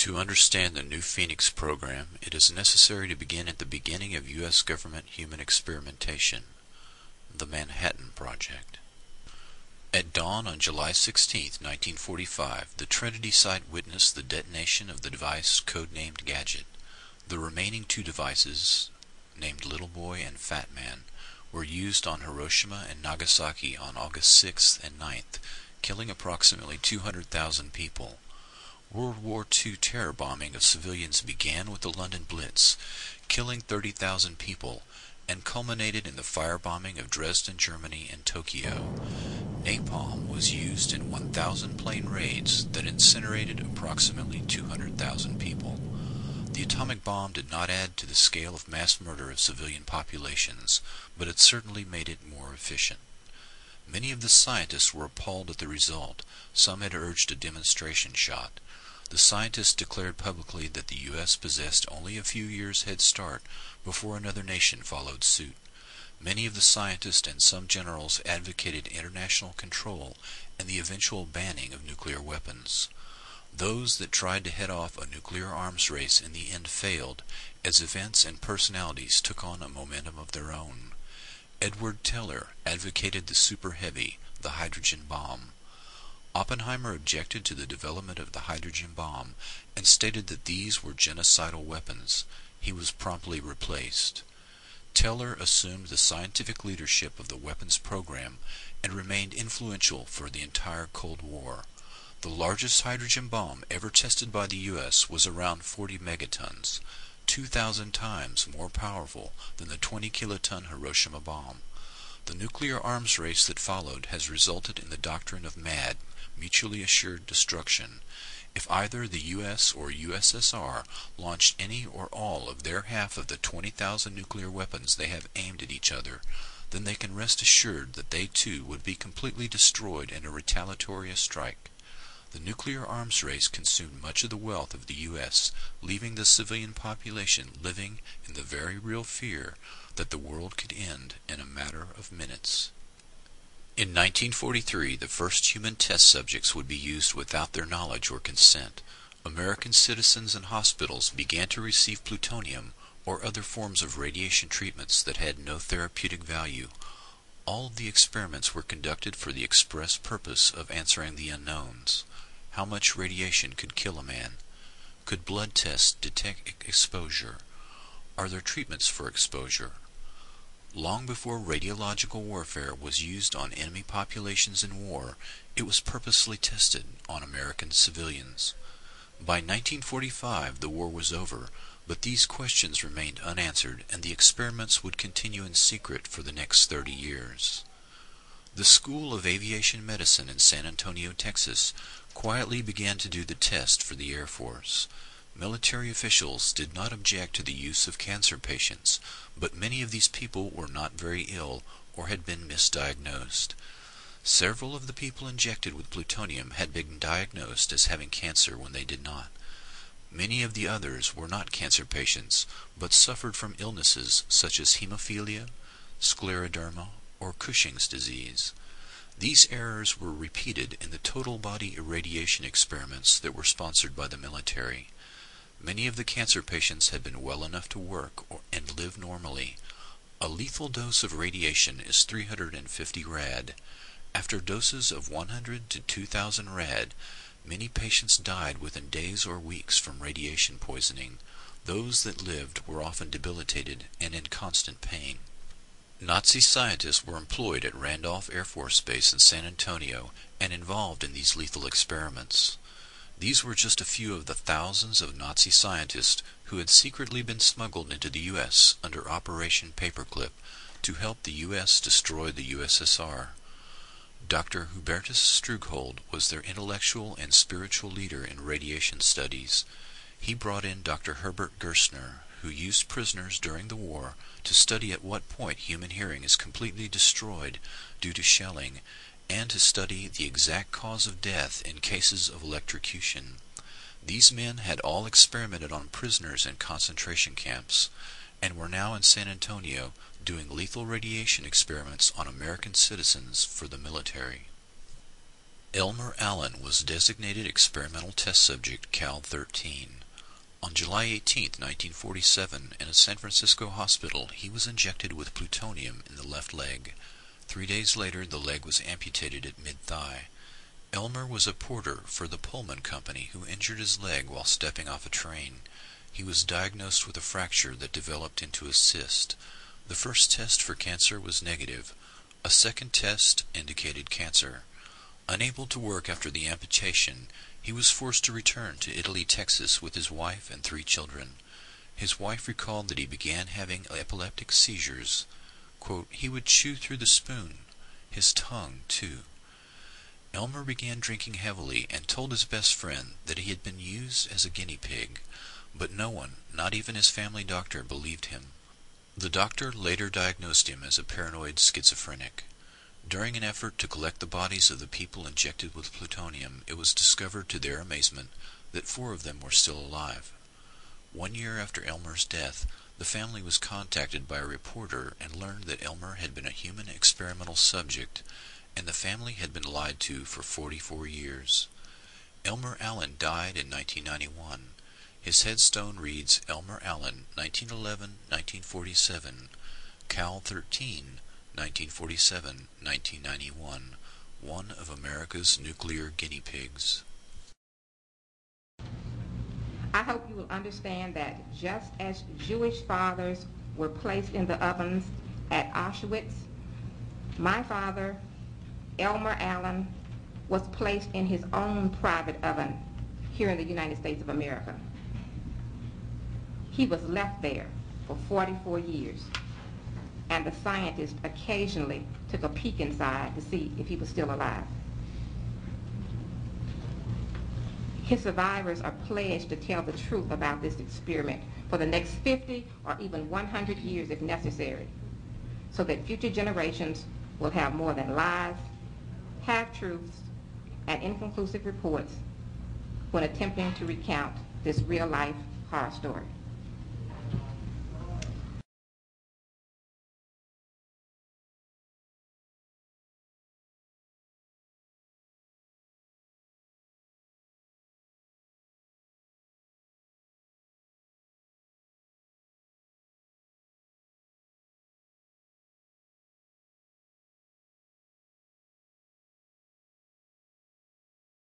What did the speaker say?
To understand the New Phoenix program, it is necessary to begin at the beginning of U.S. government human experimentation, the Manhattan Project. At dawn on July 16, 1945, the Trinity site witnessed the detonation of the device codenamed Gadget. The remaining two devices, named Little Boy and Fat Man, were used on Hiroshima and Nagasaki on August 6th and 9th, killing approximately 200,000 people. World War II terror bombing of civilians began with the London Blitz, killing 30,000 people, and culminated in the firebombing of Dresden, Germany, and Tokyo. Napalm was used in 1,000 plane raids that incinerated approximately 200,000 people. The atomic bomb did not add to the scale of mass murder of civilian populations, but it certainly made it more efficient. Many of the scientists were appalled at the result. Some had urged a demonstration shot. The scientists declared publicly that the U.S. possessed only a few years' head start before another nation followed suit. Many of the scientists and some generals advocated international control and the eventual banning of nuclear weapons. Those that tried to head off a nuclear arms race in the end failed, as events and personalities took on a momentum of their own. Edward Teller advocated the super heavy, the hydrogen bomb. Oppenheimer objected to the development of the hydrogen bomb and stated that these were genocidal weapons. He was promptly replaced. Teller assumed the scientific leadership of the weapons program and remained influential for the entire Cold War. The largest hydrogen bomb ever tested by the U.S. was around 40 megatons, 2,000 times more powerful than the 20-kiloton Hiroshima bomb. The nuclear arms race that followed has resulted in the doctrine of MAD, mutually assured destruction. If either the U.S. or USSR launched any or all of their half of the 20,000 nuclear weapons they have aimed at each other, then they can rest assured that they too would be completely destroyed in a retaliatory strike. The nuclear arms race consumed much of the wealth of the U.S., leaving the civilian population living in the very real fear that the world could end in a matter of minutes. In 1943, the first human test subjects would be used without their knowledge or consent. American citizens and hospitals began to receive plutonium or other forms of radiation treatments that had no therapeutic value. All of the experiments were conducted for the express purpose of answering the unknowns. How much radiation could kill a man? Could blood tests detect exposure? Are there treatments for exposure? Long before radiological warfare was used on enemy populations in war, it was purposely tested on American civilians. By 1945, the war was over, but these questions remained unanswered, and the experiments would continue in secret for the next 30 years. The School of Aviation Medicine in San Antonio, Texas, quietly began to do the test for the Air Force. Military officials did not object to the use of cancer patients, but many of these people were not very ill or had been misdiagnosed. Several of the people injected with plutonium had been diagnosed as having cancer when they did not. Many of the others were not cancer patients, but suffered from illnesses such as hemophilia, scleroderma, or Cushing's disease. These errors were repeated in the total body irradiation experiments that were sponsored by the military. Many of the cancer patients had been well enough to work and live normally. A lethal dose of radiation is 350 rad. After doses of 100 to 2,000 rad, many patients died within days or weeks from radiation poisoning. Those that lived were often debilitated and in constant pain. Nazi scientists were employed at Randolph Air Force Base in San Antonio and involved in these lethal experiments. These were just a few of the thousands of Nazi scientists who had secretly been smuggled into the U.S. under Operation Paperclip to help the U.S. destroy the USSR. Dr. Hubertus Strughold was their intellectual and spiritual leader in radiation studies. He brought in Dr. Herbert Gerstner, who used prisoners during the war to study at what point human hearing is completely destroyed due to shelling, and to study the exact cause of death in cases of electrocution. These men had all experimented on prisoners in concentration camps, and were now in San Antonio doing lethal radiation experiments on American citizens for the military. Elmer Allen was designated experimental test subject Cal 13. On July 18, 1947, in a San Francisco hospital, he was injected with plutonium in the left leg. 3 days later, the leg was amputated at mid-thigh. Elmer was a porter for the Pullman Company who injured his leg while stepping off a train. He was diagnosed with a fracture that developed into a cyst. The first test for cancer was negative. A second test indicated cancer. Unable to work after the amputation, he was forced to return to Italy, Texas with his wife and 3 children. His wife recalled that he began having epileptic seizures. Quote, "He would chew through the spoon, his tongue too." Elmer began drinking heavily and told his best friend that he had been used as a guinea pig, but no one, not even his family doctor, believed him. The doctor later diagnosed him as a paranoid schizophrenic. During an effort to collect the bodies of the people injected with plutonium, it was discovered to their amazement that 4 of them were still alive. 1 year after Elmer's death, the family was contacted by a reporter and learned that Elmer had been a human experimental subject, and the family had been lied to for 44 years. Elmer Allen died in 1991. His headstone reads Elmer Allen, 1911-1947, Cal 13, 1947-1991, one of America's nuclear guinea pigs. I hope you will understand that just as Jewish fathers were placed in the ovens at Auschwitz, my father, Elmer Allen, was placed in his own private oven here in the United States of America. He was left there for 44 years, and the scientist occasionally took a peek inside to see if he was still alive. His survivors are pledged to tell the truth about this experiment for the next 50 or even 100 years if necessary, so that future generations will have more than lies, half-truths, and inconclusive reports when attempting to recount this real-life horror story.